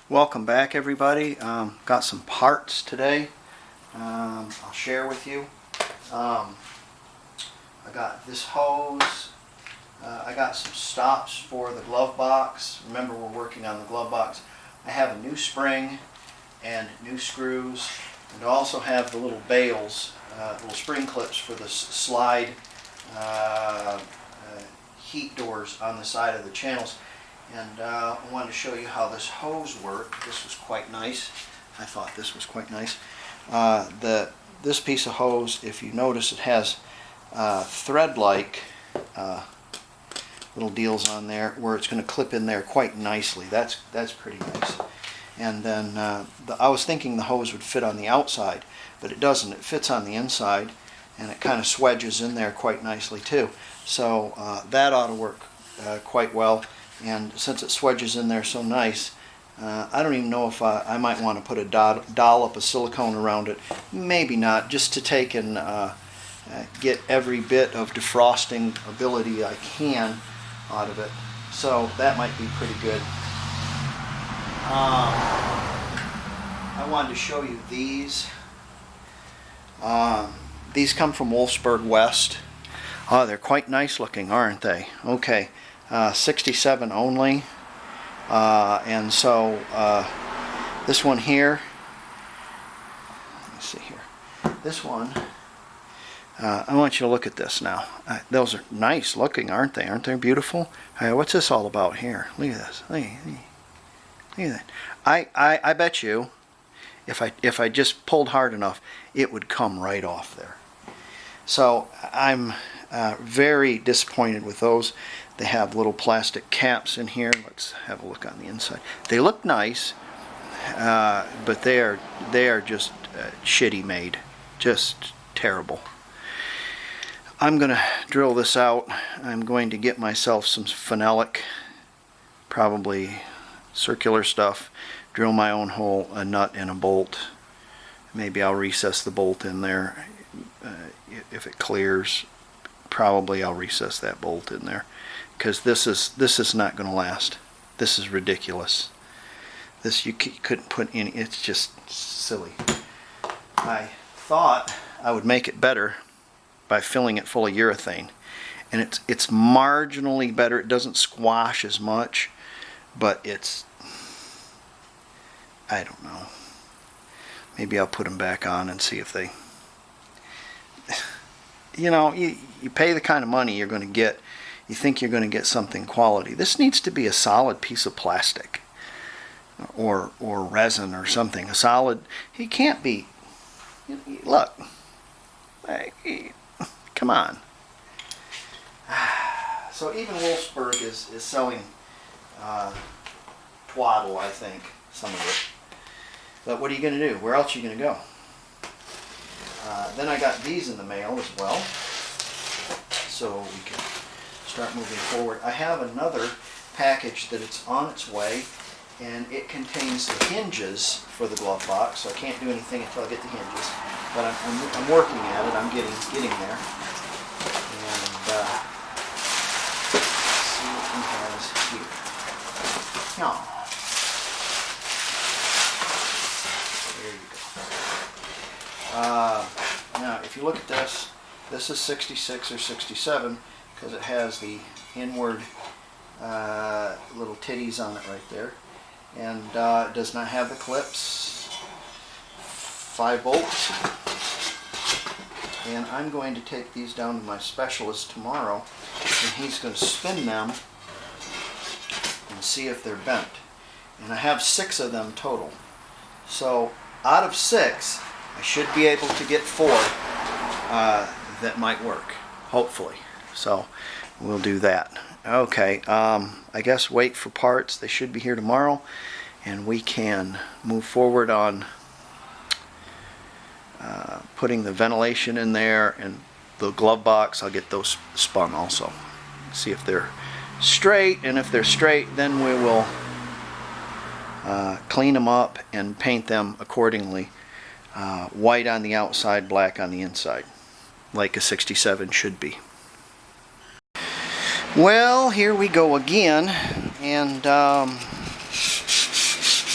Welcome back, everybody. Got some parts today I'll share with you. I got this hose. I got some stops for the glove box. Remember, we're working on the glove box. I have a new spring and new screws, and I also have the little bails, little spring clips for the slide heat doors on the side of the channels. And I wanted to show you how this hose worked. This was quite nice. I thought this was quite nice. This piece of hose, if you notice, it has thread-like little deals on there where it's going to clip in there quite nicely. That's pretty nice. And then I was thinking the hose would fit on the outside, but it doesn't. It fits on the inside, and it kind of swedges in there quite nicely too. So that ought to work quite well. And since it swedges in there so nice, I don't even know if I might want to put a dollop of silicone around it. Maybe not, just to take and get every bit of defrosting ability I can out of it. So that might be pretty good. I wanted to show you these. These come from Wolfsburg West. Oh, they're quite nice looking, aren't they? Okay. 67 only, and so this one here, let me see here, this one, I want you to look at this now. Those are nice looking, aren't they? Aren't they beautiful? What's this all about here? Look at this. Look at that. I bet you if I just pulled hard enough, it would come right off there. So I'm very disappointed with those. They have little plastic caps in here. Let's have a look on the inside. They look nice, but they are just shitty made, just terrible. I'm going to drill this out. I'm going to get myself some phenolic, probably circular stuff, drill my own hole, a nut and a bolt. Maybe I'll recess the bolt in there. If it clears, probably I'll recess that bolt in there, because this is not going to last. This is ridiculous. This you couldn't put in. It's just silly. I thought I would make it better by filling it full of urethane, and it's marginally better. It doesn't squash as much, but it's, I don't know. Maybe I'll put them back on and see if they. You know, you pay the kind of money you're going to get. You think you're going to get something quality. This needs to be a solid piece of plastic or resin or something. A solid. He can't be. Look. Come on. So even Wolfsburg is selling twaddle, I think, some of it. But what are you going to do? Where else are you going to go? Then I got these in the mail as well, so we can start moving forward. I have another package that it's on its way, and it contains the hinges for the glove box, so I can't do anything until I get the hinges. But I'm working at it. I'm getting there. And let's see what he has here. Oh. There you go. Now, if you look at this, this is 66 or 67 because it has the inward little titties on it right there, and it does not have the clips. 5 bolts, and I'm going to take these down to my specialist tomorrow, and he's going to spin them and see if they're bent. And I have 6 of them total. So out of 6, I should be able to get 4 that might work, hopefully. So we'll do that. Okay, I guess wait for parts. They should be here tomorrow, and we can move forward on putting the ventilation in there, and the glove box, I'll get those spun also. See if they're straight, and if they're straight, then we will clean them up and paint them accordingly. White on the outside, black on the inside, like a 67 should be. Well, here we go again, and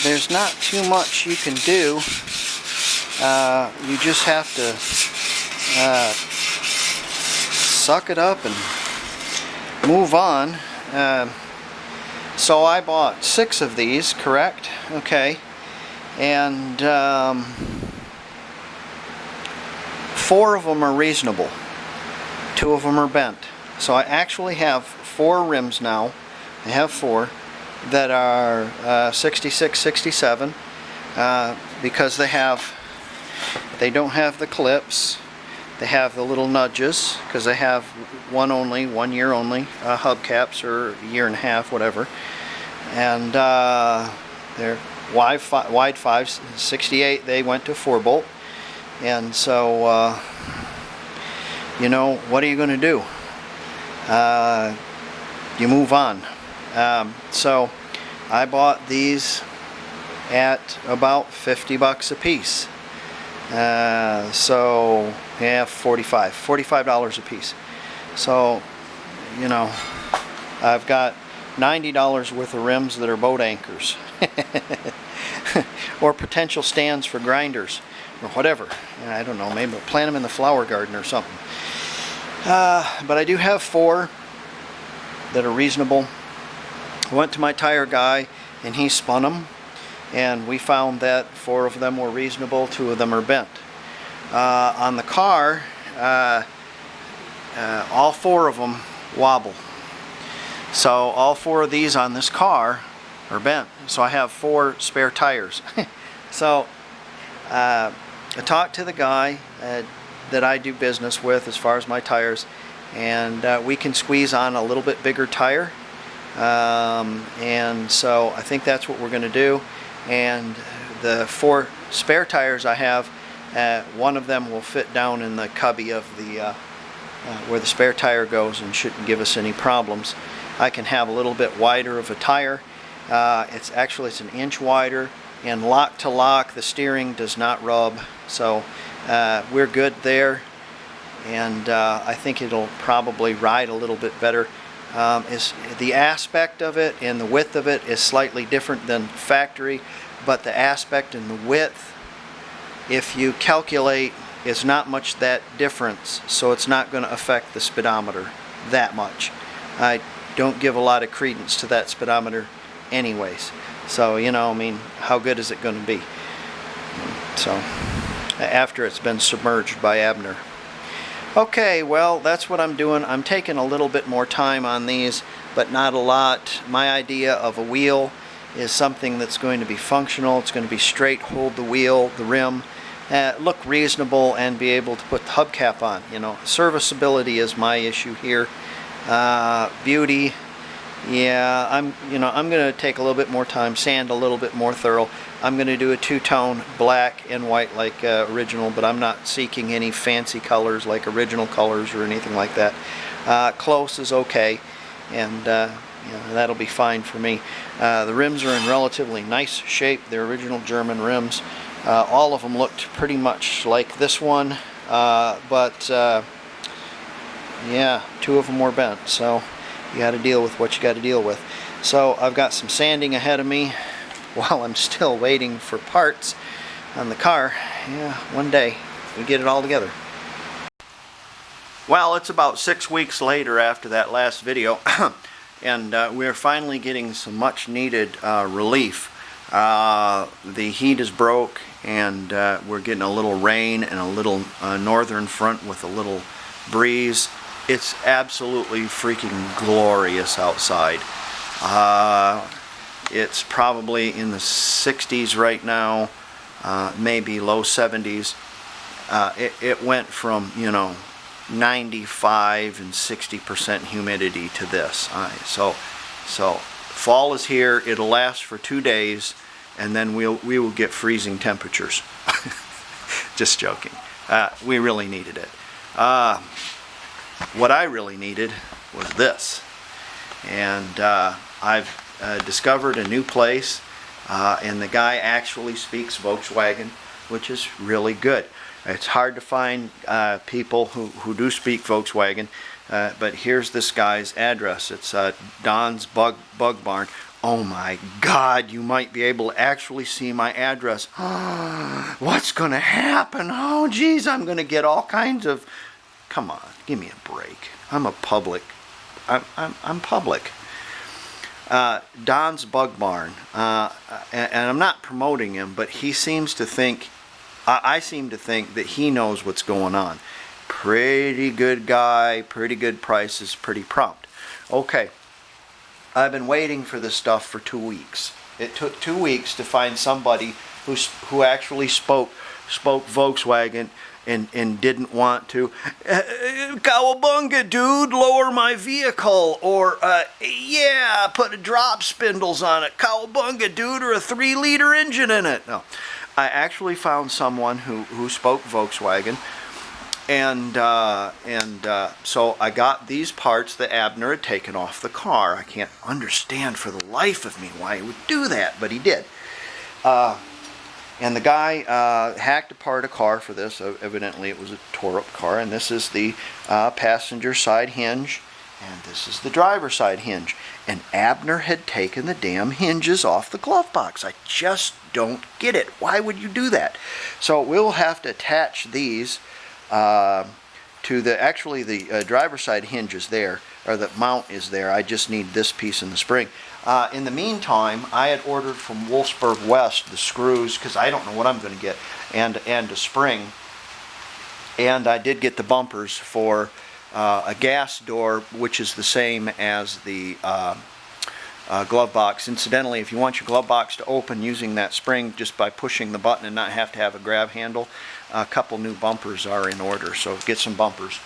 there's not too much you can do. You just have to suck it up and move on. So I bought 6 of these, correct? Okay. And 4 of them are reasonable. 2 of them are bent. So I actually have 4 rims now. I have 4 that are 66, 67 because they don't have the clips. They have the little nudges because they have 1 year only hubcaps, or a year and a half, whatever. And they're wide 5s, 68. They went to 4 bolt. And so, you know, what are you going to do? You move on. So I bought these at about $50 a piece. So yeah, $45 a piece. So, you know, I've got $90 worth of rims that are boat anchors or potential stands for grinders or whatever. I don't know, maybe plant them in the flower garden or something. But I do have 4 that are reasonable. I went to my tire guy and he spun them, and we found that 4 of them were reasonable, 2 of them are bent. On the car, all 4 of them wobble. So all 4 of these on this car are bent. So I have 4 spare tires. So I talked to the guy that I do business with as far as my tires, and we can squeeze on a little bit bigger tire. And so I think that's what we're going to do. And the 4 spare tires I have, 1 of them will fit down in the cubby of the where the spare tire goes and shouldn't give us any problems. I can have a little bit wider of a tire. It's an inch wider, and lock to lock the steering does not rub, so we're good there. And I think it'll probably ride a little bit better. The aspect of it and the width of it is slightly different than factory, but the aspect and the width, if you calculate, is not much that difference, so it's not going to affect the speedometer that much. I don't give a lot of credence to that speedometer anyways, so you know, I mean, how good is it going to be? So after it's been submerged by Abner. Okay, well, that's what I'm doing. I'm taking a little bit more time on these, but not a lot. My idea of a wheel is something that's going to be functional. It's going to be straight, hold the wheel, the rim, look reasonable, and be able to put the hubcap on. You know, serviceability is my issue here. Beauty, yeah, I'm going to take a little bit more time, sand a little bit more thorough. I'm going to do a 2-tone black and white like original, but I'm not seeking any fancy colors like original colors or anything like that. Close is okay, and that'll be fine for me. The rims are in relatively nice shape. They're original German rims. All of them looked pretty much like this one, but yeah, 2 of them were bent, so you got to deal with what you got to deal with. So I've got some sanding ahead of me while I'm still waiting for parts on the car. Yeah, one day we get it all together. Well, it's about 6 weeks later after that last video, and we're finally getting some much needed relief. The heat is broke, and we're getting a little rain and a little northern front with a little breeze. It's absolutely freaking glorious outside. It's probably in the 60s right now, maybe low 70s. It went from, you know, 95 and 60% humidity to this. So fall is here. It'll last for 2 days, and then we will get freezing temperatures. Just joking. We really needed it. What I really needed was this, and I've discovered a new place, and the guy actually speaks Volkswagen, which is really good. It's hard to find people who do speak Volkswagen, but here's this guy's address. It's Don's Bug Barn. Oh my God, you might be able to actually see my address. What's going to happen? Oh, geez, I'm going to get all kinds of... Come on, give me a break. I'm public. Don's Bug Barn. And I'm not promoting him, but he seems to think... I seem to think that he knows what's going on. Pretty good guy, pretty good prices, pretty prompt. Okay. I've been waiting for this stuff for 2 weeks. It took 2 weeks to find somebody who actually spoke Volkswagen and didn't want to cowabunga, dude, lower my vehicle, or yeah, put drop spindles on it, cowabunga, dude, or a 3-liter engine in it. No, I actually found someone who spoke Volkswagen. And so I got these parts that Abner had taken off the car. I can't understand for the life of me why he would do that, but he did. And the guy hacked apart a car for this. Evidently it was a tore-up car. And this is the passenger side hinge. And this is the driver side hinge. And Abner had taken the damn hinges off the glove box. I just don't get it. Why would you do that? So we'll have to attach these to the driver side hinge is there, or the mount is there. I just need this piece in the spring. In the meantime, I had ordered from Wolfsburg West the screws, because I don't know what I'm going to get, and a spring. And I did get the bumpers for a gas door, which is the same as the glove box. Incidentally, if you want your glove box to open using that spring just by pushing the button and not have to have a grab handle, a couple new bumpers are in order, so get some bumpers.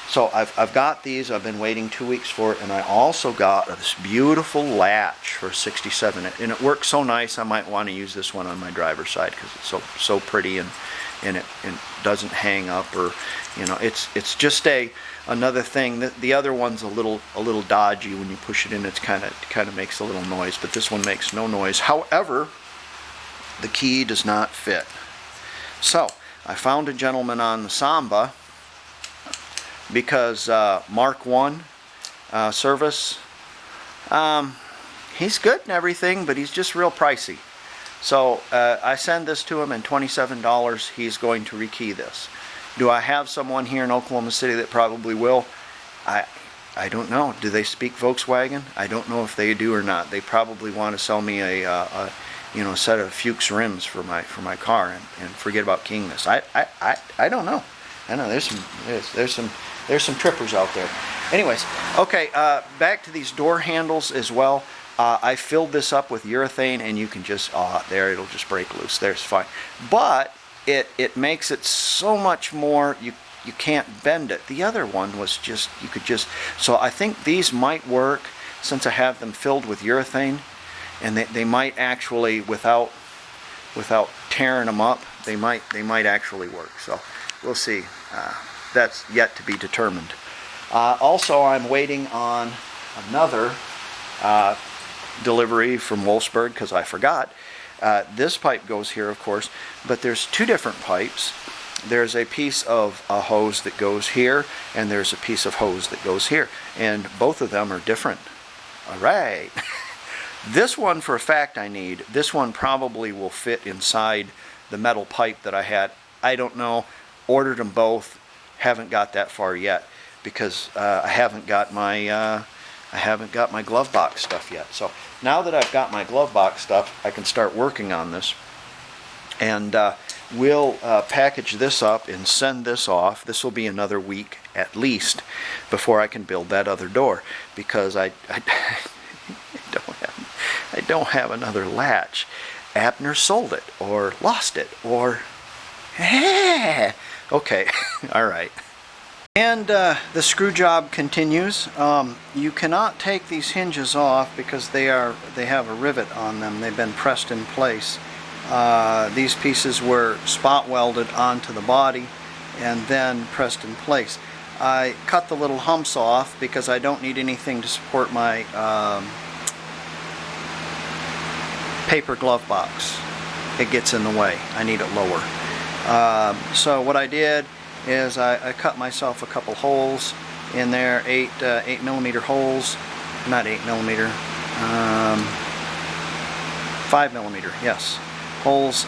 So I've got these. I've been waiting 2 weeks for it, and I also got this beautiful latch for 67, and it works so nice. I might want to use this one on my driver's side because it's so pretty, and it doesn't hang up, or it's just another thing. The other one's a little dodgy. When you push it in, it's kind of makes a little noise, but this one makes no noise. However, the key does not fit. So I found a gentleman on the Samba, because Mark 1 service, he's good and everything, but he's just real pricey. So I send this to him, and $27 he's going to rekey this. Do I have someone here in Oklahoma City that probably will? I don't know. Do they speak Volkswagen? I don't know if they do or not. They probably want to sell me a set of Fuchs rims for my car and forget about keying this. I don't know. I know there's some trippers out there. Anyways, okay, back to these door handles as well. I filled this up with urethane, and you can just, there, it'll just break loose. There's fine. But it makes it so much more, you can't bend it. The other one was just, you could just, so I think these might work since I have them filled with urethane, and they might actually, without tearing them up, they might actually work. So we'll see. That's yet to be determined. Also, I'm waiting on another delivery from Wolfsburg, because I forgot. This pipe goes here, of course, but there's two different pipes. There's a piece of a hose that goes here, and there's a piece of hose that goes here, and both of them are different. All right. This one, for a fact, I need. This one probably will fit inside the metal pipe that I had. I don't know. Ordered them both. Haven't got that far yet, because I haven't got my glove box stuff yet. So now that I've got my glove box stuff, I can start working on this, and we'll package this up and send this off. This will be another week at least before I can build that other door, because I don't have another latch. Abner sold it or lost it, or okay. All right. And the screw job continues. You cannot take these hinges off because they have a rivet on them. They've been pressed in place. These pieces were spot welded onto the body and then pressed in place. I cut the little humps off because I don't need anything to support my paper glove box. It gets in the way. I need it lower. So what I did is I cut myself a couple holes in there, 8 millimeter holes, not 8 millimeter, 5mm, yes. Holes,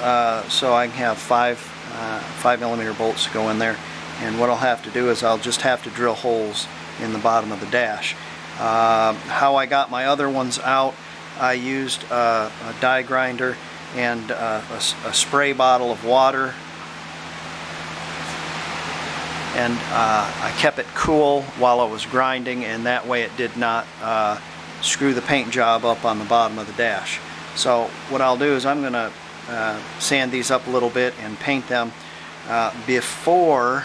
so I can have 5mm bolts to go in there. And what I'll have to do is I'll just have to drill holes in the bottom of the dash. How I got my other ones out, I used a die grinder and a spray bottle of water, and I kept it cool while I was grinding, and that way it did not screw the paint job up on the bottom of the dash. So what I'll do is I'm going to sand these up a little bit and paint them. Before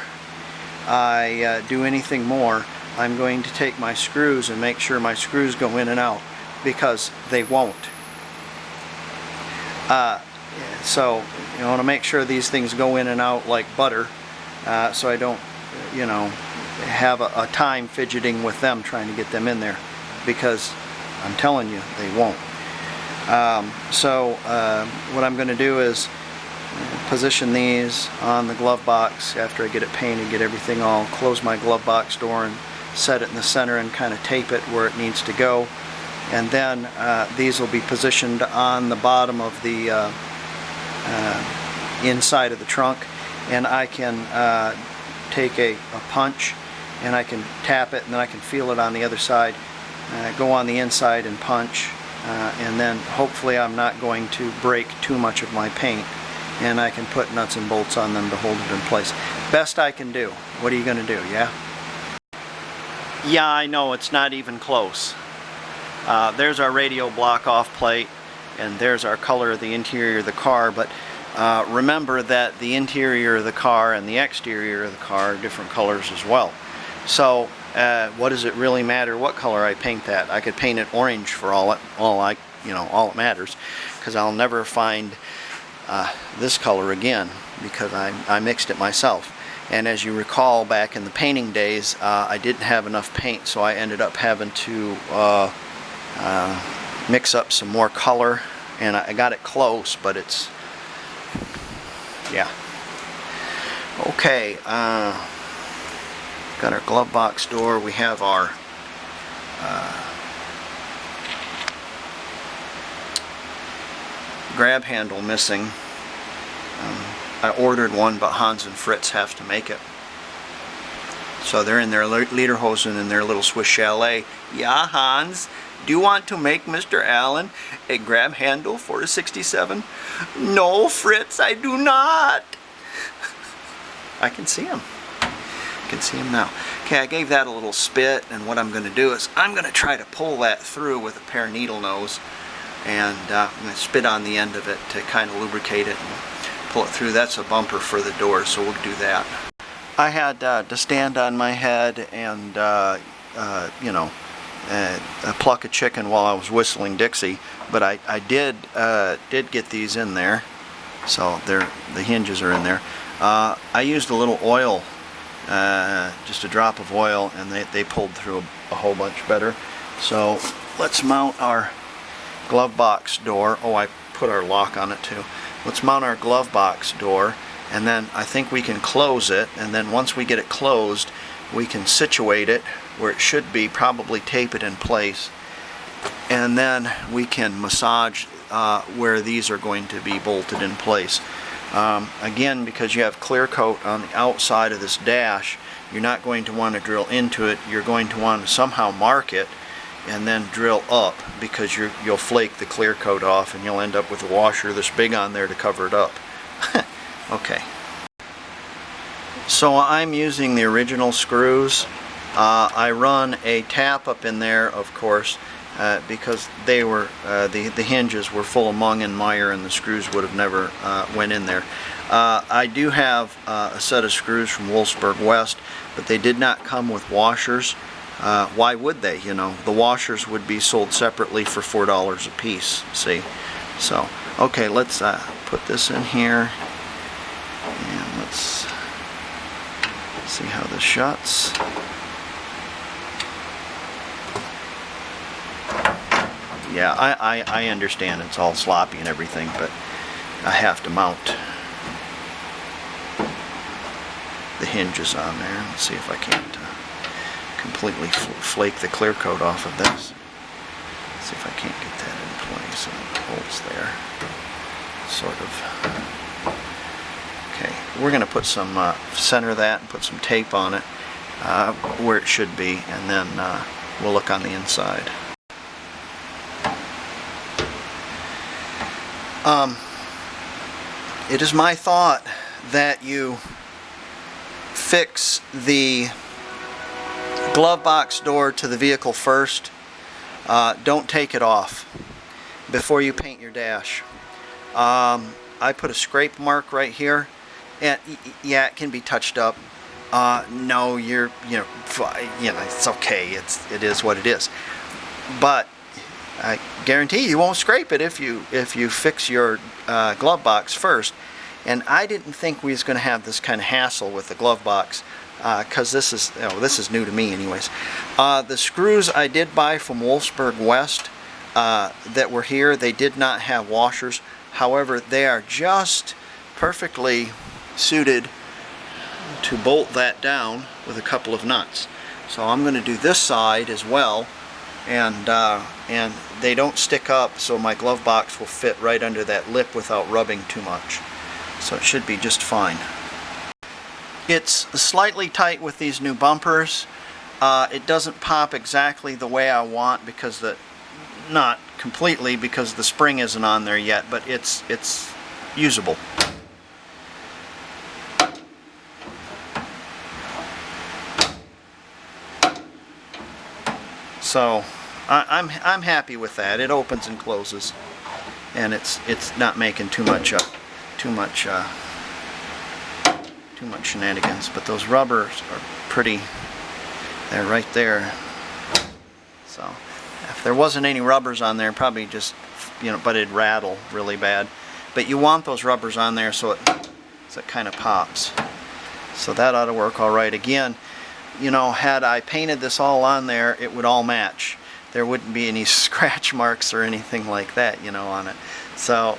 I do anything more, I'm going to take my screws and make sure my screws go in and out, because they won't. So you want to make sure these things go in and out like butter, so I don't, you know, have a time fidgeting with them trying to get them in there, because I'm telling you, they won't. What I'm going to do is position these on the glove box after I get it painted, get everything all, close my glove box door and set it in the center and kind of tape it where it needs to go. And then these will be positioned on the bottom of the inside of the trunk, and I can take a punch and I can tap it, and then I can feel it on the other side, go on the inside and punch, and then hopefully I'm not going to break too much of my paint, and I can put nuts and bolts on them to hold it in place. Best I can do. What are you going to do, yeah? Yeah, I know, it's not even close. There's our radio block-off plate, and there's our color of the interior of the car, but remember that the interior of the car and the exterior of the car are different colors as well. So what does it really matter what color I paint that? I could paint it orange for all it matters, because I'll never find this color again, because I mixed it myself. And as you recall, back in the painting days, I didn't have enough paint, so I ended up having to mix up some more color, and I got it close, but it's, yeah. Okay, got our glove box door. We have our grab handle missing. I ordered one, but Hans and Fritz have to make it. So they're in their lederhosen and their little Swiss chalet. Yeah, Hans, do you want to make Mr. Allen a grab handle for a 67? No, Fritz, I do not. I can see him. I can see him now. Okay, I gave that a little spit, and what I'm going to do is I'm going to try to pull that through with a pair of needle nose, and I'm going to spit on the end of it to kind of lubricate it and pull it through. That's a bumper for the door, so we'll do that. I had to stand on my head and pluck a chicken while I was whistling Dixie, but I did get these in there, so the hinges are in there. I used a little oil, just a drop of oil, and they pulled through a whole bunch better. So let's mount our glove box door. Oh, I put our lock on it too. Let's mount our glove box door, and then I think we can close it, and then once we get it closed, we can situate it where it should be, probably tape it in place, and then we can massage where these are going to be bolted in place. Again, because you have clear coat on the outside of this dash, you're not going to want to drill into it. You're going to want to somehow mark it and then drill up, because you'll flake the clear coat off and you'll end up with a washer this big on there to cover it up. Okay. So I'm using the original screws. I run a tap up in there, of course, because they were the hinges were full of mung and mire, and the screws would have never went in there. I do have a set of screws from Wolfsburg West, but they did not come with washers. Why would they? You know, the washers would be sold separately for $4 a piece. See, so okay, let's put this in here, and let's see how this shuts. Yeah, I understand it's all sloppy and everything, but I have to mount the hinges on there. Let's see if I can't completely flake the clear coat off of this. See if I can't get that in place, and it holds there, sort of. Okay, we're going to put some, center that and put some tape on it where it should be, and then we'll look on the inside. It is my thought that you fix the glove box door to the vehicle first. Don't take it off before you paint your dash. I put a scrape mark right here, and yeah, it can be touched up. No, it's okay. It is what it is. But I guarantee you won't scrape it if you fix your glove box first. And I didn't think we was going to have this kind of hassle with the glove box, because this is new to me anyways. The screws I did buy from Wolfsburg West that were here, they did not have washers. However, they are just perfectly suited to bolt that down with a couple of nuts. So I'm going to do this side as well, and they don't stick up, so my glove box will fit right under that lip without rubbing too much. So it should be just fine. It's slightly tight with these new bumpers. It doesn't pop exactly the way I want, because not completely, because the spring isn't on there yet, but it's usable. So I'm happy with that. It opens and closes, and it's not making too much shenanigans. But those rubbers are pretty. They're right there. So if there wasn't any rubbers on there, probably just, but it'd rattle really bad. But you want those rubbers on there so it kind of pops. So that ought to work all right. Again, had I painted this all on there, it would all match. There wouldn't be any scratch marks or anything like that, on it. So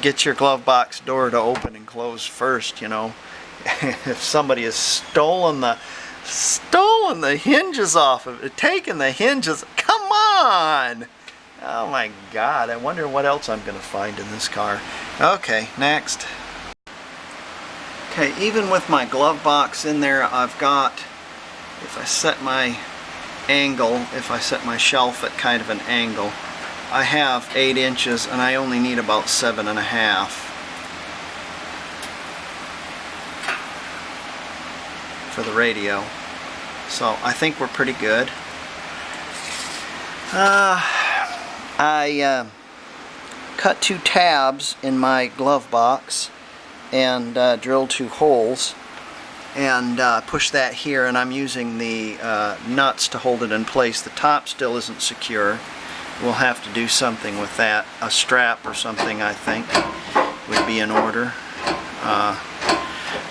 get your glove box door to open and close first. If somebody has stolen the hinges off of it, taken the hinges, come on! Oh my God, I wonder what else I'm going to find in this car. Okay, next. Okay, even with my glove box in there, I've got, if I set my angle, if I set my shelf at kind of an angle, I have 8 inches, and I only need about 7.5 for the radio. So I think we're pretty good. I cut 2 tabs in my glove box and drilled 2 holes and push that here, and I'm using the nuts to hold it in place. The top still isn't secure. We'll have to do something with that. A strap or something, I think, would be in order.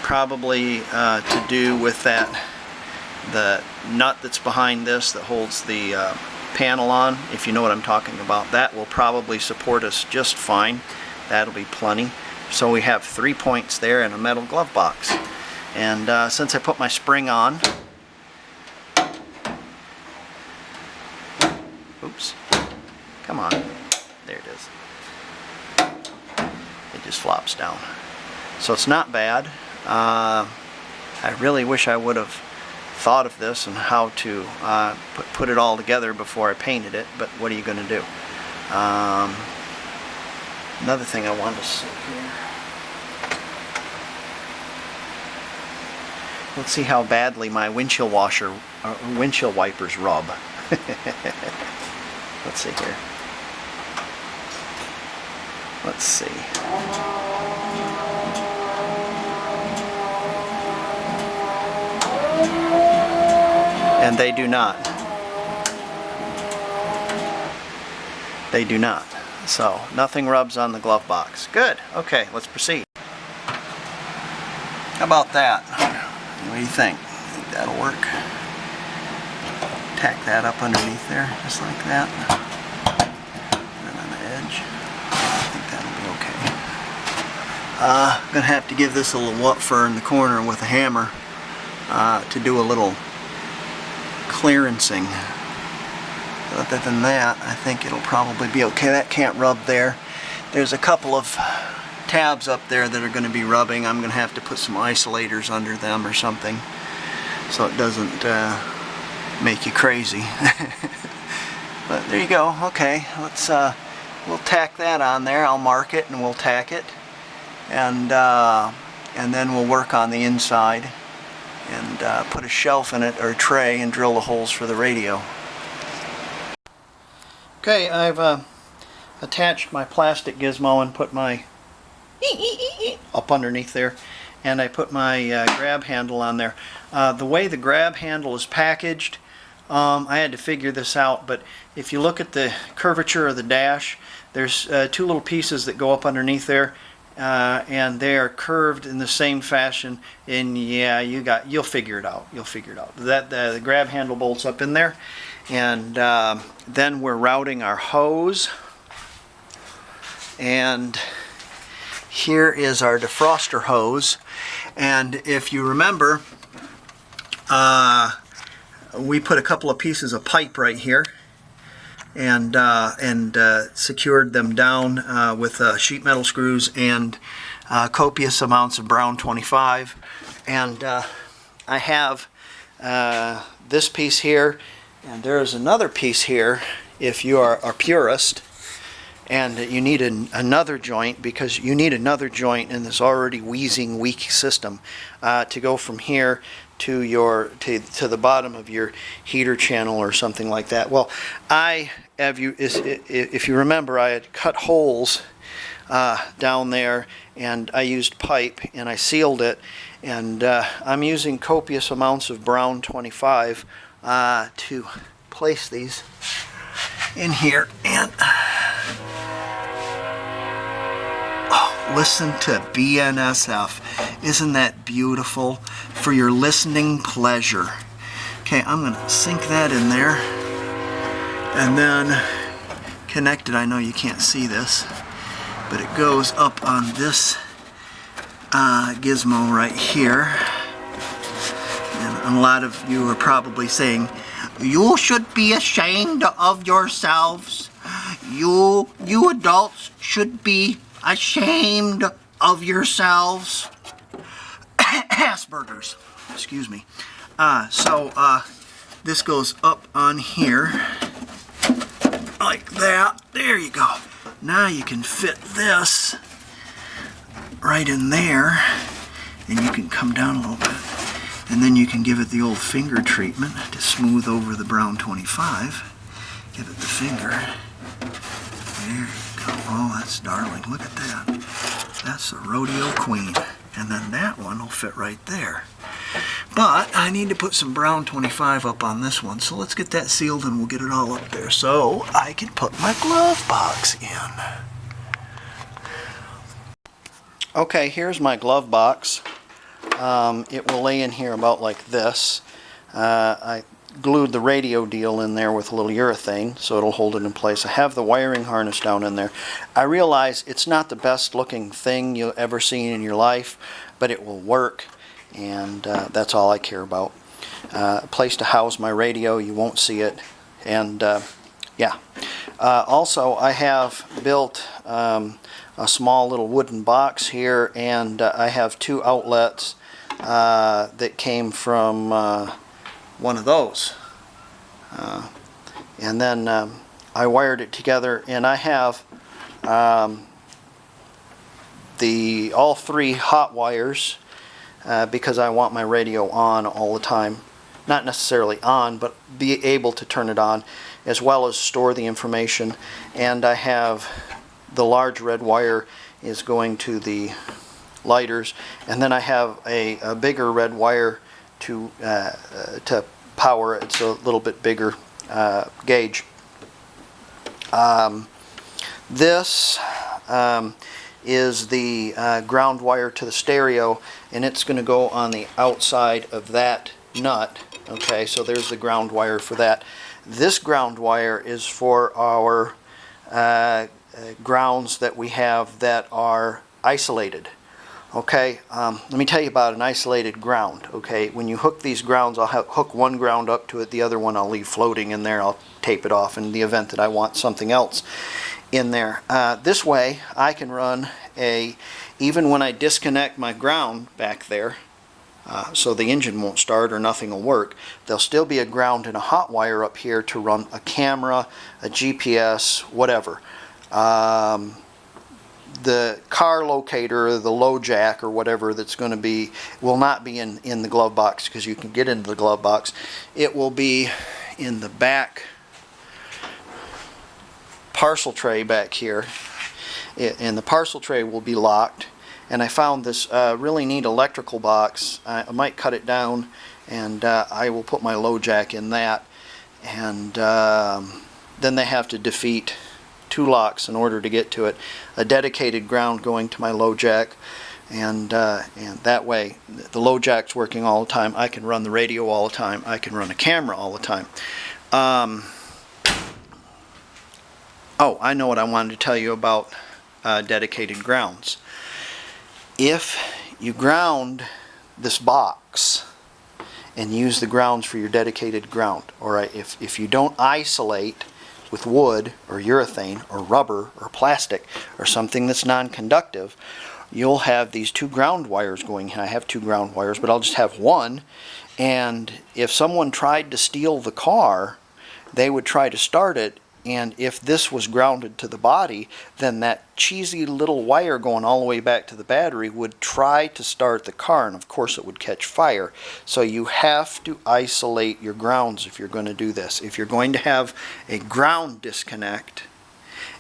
Probably to do with the nut that's behind this that holds the panel on, if you know what I'm talking about. That will probably support us just fine. That'll be plenty. So we have 3 points there in a metal glove box. And since I put my spring on, oops, come on, there it is. It just flops down. So it's not bad. I really wish I would have thought of this and how to put it all together before I painted it, but what are you going to do? Another thing I wanted to see here. Let's see how badly my windshield wipers rub. Let's see here. Let's see. And they do not. They do not. So, nothing rubs on the glove box. Good. Okay, let's proceed. How about that? What do you think? Think that'll work? Tack that up underneath there, just like that. And on the edge. I think that'll be okay. I'm going to have to give this a little woofer in the corner with a hammer to do a little clearancing. Other than that, I think it'll probably be okay. That can't rub there. There's a couple of tabs up there that are going to be rubbing. I'm going to have to put some isolators under them or something so it doesn't make you crazy. But there you go. Okay, let's we'll tack that on there. I'll mark it and we'll tack it, and then we'll work on the inside and put a shelf in it or a tray and drill the holes for the radio. Okay, I've attached my plastic gizmo and put my up underneath there, and I put my grab handle on there. The way the grab handle is packaged, I had to figure this out, but if you look at the curvature of the dash, there's two little pieces that go up underneath there, and they are curved in the same fashion, and yeah, you'll figure it out. You'll figure it out. That the grab handle bolts up in there, and then we're routing our hose, and here is our defroster hose. And if you remember, we put a couple of pieces of pipe right here and secured them down with sheet metal screws and copious amounts of brown 25. And I have this piece here, and there is another piece here if you are a purist and you need another joint, because you need another joint in this already wheezing weak system to go from here to the bottom of your heater channel or something like that. Well, if you remember, I had cut holes down there, and I used pipe and I sealed it, and I'm using copious amounts of brown 25 to place these in here. And listen to BNSF. Isn't that beautiful? For your listening pleasure. Okay, I'm going to sink that in there and then connect it. I know you can't see this, but it goes up on this gizmo right here. And a lot of you are probably saying, you should be ashamed of yourselves. You adults should be ashamed of yourselves. Asperger's, excuse me. This goes up on here like that. There you go. Now you can fit this right in there, and you can come down a little bit, and then you can give it the old finger treatment to smooth over the brown 25. Give it the finger. There you go. Oh, that's darling. Look at that. That's the rodeo queen. And then that one will fit right there. But I need to put some brown 25 up on this one, so let's get that sealed and we'll get it all up there so I can put my glove box in. Okay, here's my glove box. It will lay in here about like this. I glued the radio deal in there with a little urethane so it'll hold it in place. I have the wiring harness down in there. I realize it's not the best looking thing you'll ever see in your life, but it will work, and that's all I care about. A place to house my radio, you won't see it, and yeah. Also, I have built a small little wooden box here, and I have two outlets that came from one of those, and then I wired it together, and I have all three hot wires because I want my radio on all the time. Not necessarily on, but be able to turn it on, as well as store the information. And I have the large red wire is going to the lighters, and then I have a bigger red wire to power it. It's a little bit bigger gauge. This is the ground wire to the stereo, and it's going to go on the outside of that nut. Okay, so there's the ground wire for that. This ground wire is for our grounds that we have that are isolated. Okay, let me tell you about an isolated ground. Okay, when you hook these grounds, I'll hook one ground up to it, the other one I'll leave floating in there. I'll tape it off in the event that I want something else in there. This way I can run even when I disconnect my ground back there, so the engine won't start or nothing will work, there'll still be a ground and a hot wire up here to run a camera, a GPS, whatever. The car locator, the low jack or whatever that's going to be, will not be in the glove box, because you can get into the glove box. It will be in the back parcel tray back here, and the parcel tray will be locked. And I found this really neat electrical box. I might cut it down, and I will put my low jack in that, and then they have to defeat 2 locks in order to get to it. A dedicated ground going to my low jack, and that way the low jack's working all the time. I can run the radio all the time. I can run a camera all the time. Oh, I know what I wanted to tell you about dedicated grounds. If you ground this box and use the grounds for your dedicated ground, alright, if you don't isolate with wood or urethane or rubber or plastic or something that's non-conductive, you'll have these 2 ground wires going. I have 2 ground wires, but I'll just have one, and if someone tried to steal the car, they would try to start it, and if this was grounded to the body, then that cheesy little wire going all the way back to the battery would try to start the car, and of course it would catch fire. So you have to isolate your grounds if you're going to do this. If you're going to have a ground disconnect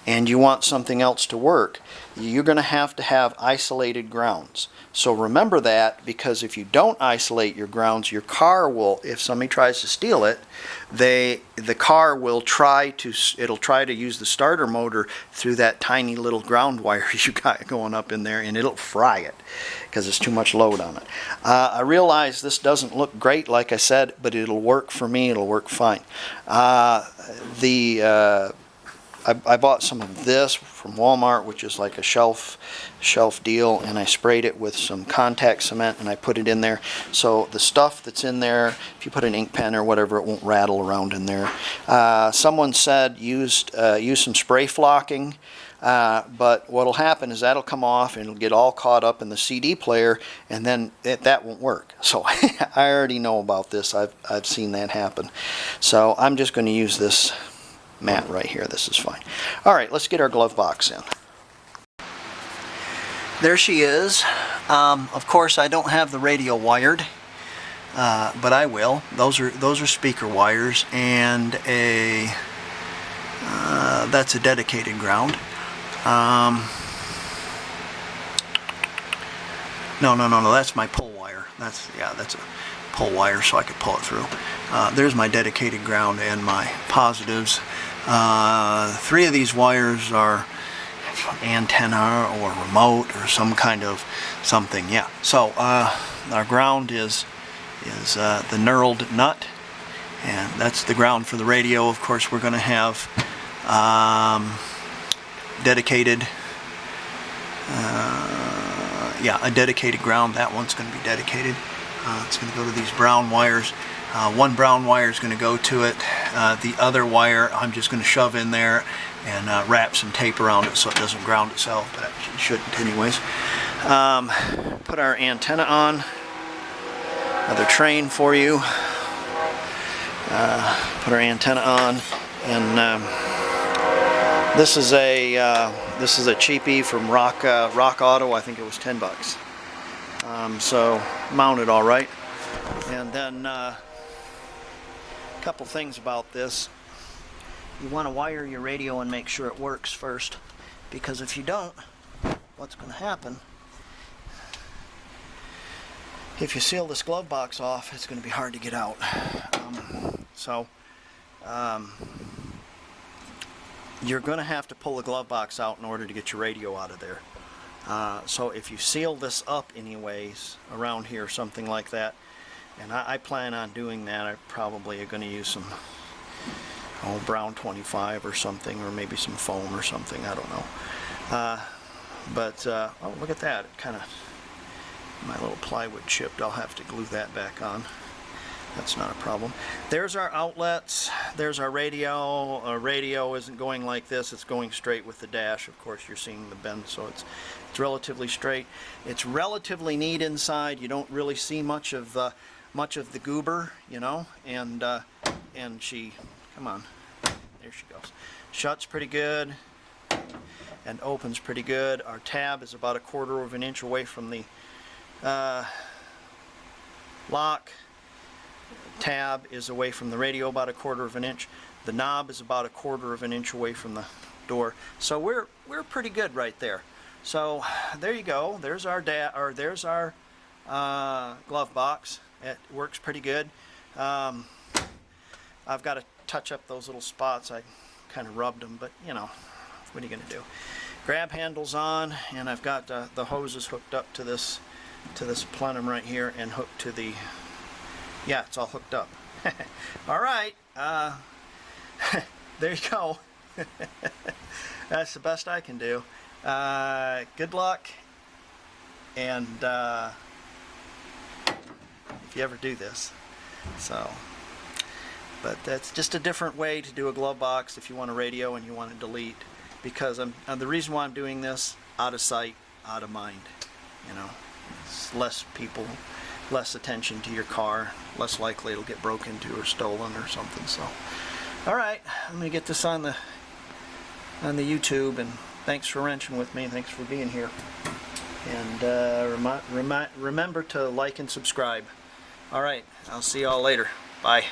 and you want something else to work, you're going to have isolated grounds. So remember that, because if you don't isolate your grounds, your car will, if somebody tries to steal it, the car will try to use the starter motor through that tiny little ground wire you got going up in there, and it'll fry it because it's too much load on it. I realize this doesn't look great, like I said, but it'll work for me. It'll work fine. I bought some of this from Walmart, which is like a shelf deal, and I sprayed it with some contact cement and I put it in there. So the stuff that's in there, if you put an ink pen or whatever, it won't rattle around in there. Someone said use some spray flocking, but what'll happen is that'll come off and it'll get all caught up in the CD player, and then that won't work. So I already know about this. I've seen that happen. So I'm just going to use this mat right here. This is fine. Alright, let's get our glove box in. There she is. Of course I don't have the radio wired, but I will. Those are speaker wires, and that's a dedicated ground. No, that's my pull wire. That's a pull wire, so I could pull it through. There's my dedicated ground and my positives. 3 of these wires are antenna or remote or some kind of something. Yeah. So our ground is the knurled nut, and that's the ground for the radio. Of course, we're going to have dedicated. A dedicated ground. That one's going to be dedicated. It's going to go to these brown wires. One brown wire is going to go to it. The other wire I'm just going to shove in there and wrap some tape around it so it doesn't ground itself, but it shouldn't anyways. Put our antenna on. Another train for you. Put our antenna on, and this is a cheapie from Rock Auto. I think it was $10. So mounted all right. And then a couple things about this. You want to wire your radio and make sure it works first, because if you don't, what's going to happen, if you seal this glove box off, it's going to be hard to get out. You're going to have to pull the glove box out in order to get your radio out of there. So if you seal this up anyways around here, something like that, and I plan on doing that, I probably are going to use some brown 25 or something, or maybe some foam or something, I don't know. Oh, look at that, it kind of My little plywood chipped. I'll have to glue that back on. That's not a problem. There's our outlets. There's our radio. Our radio isn't going like this. It's going straight with the dash. Of course, you're seeing the bend, so it's relatively straight. It's relatively neat inside. You don't really see much of the goober, you know. And she, come on, there she goes. Shuts pretty good and opens pretty good. Our tab is about 1/4 of an inch away from the lock. Tab is away from the radio about 1/4 of an inch. The knob is about 1/4 of an inch away from the door. So we're pretty good right there. So there you go. There's our glove box. It works pretty good. I've got to touch up those little spots. I kind of rubbed them, but you know, what are you going to do? Grab handles on, and I've got the hoses hooked up to this plenum right here, and hooked to the. Yeah, it's all hooked up. All right, there you go. That's the best I can do. Good luck, and if you ever do this. So, but that's just a different way to do a glove box if you want a radio and you want to delete. Because the reason why I'm doing this, out of sight, out of mind. You know, it's less people. Less attention to your car, less likely it'll get broke into or stolen or something. So, all right, I'm gonna get this on the YouTube, and thanks for wrenching with me. Thanks for being here, and remember to like and subscribe. All right, I'll see y'all later. Bye.